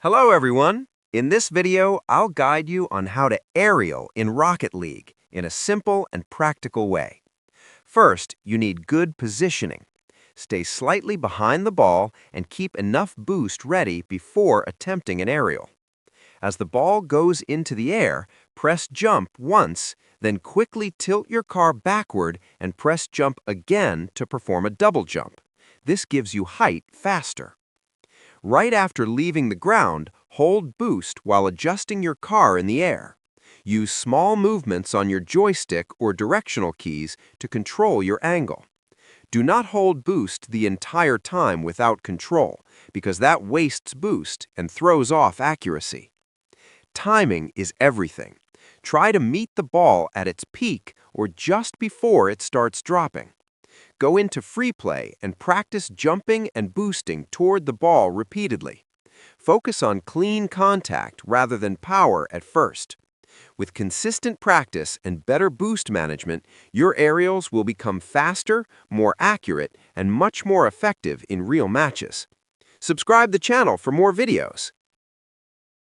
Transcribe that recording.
Hello everyone! In this video, I'll guide you on how to aerial in Rocket League in a simple and practical way. First, you need good positioning. Stay slightly behind the ball and keep enough boost ready before attempting an aerial. As the ball goes into the air, press jump once, then quickly tilt your car backward and press jump again to perform a double jump. This gives you height faster. Right after leaving the ground, hold boost while adjusting your car in the air. Use small movements on your joystick or directional keys to control your angle. Do not hold boost the entire time without control, because that wastes boost and throws off accuracy. Timing is everything. Try to meet the ball at its peak or just before it starts dropping. Go into free play and practice jumping and boosting toward the ball repeatedly. Focus on clean contact rather than power at first. With consistent practice and better boost management, your aerials will become faster, more accurate, and much more effective in real matches. Subscribe the channel for more videos.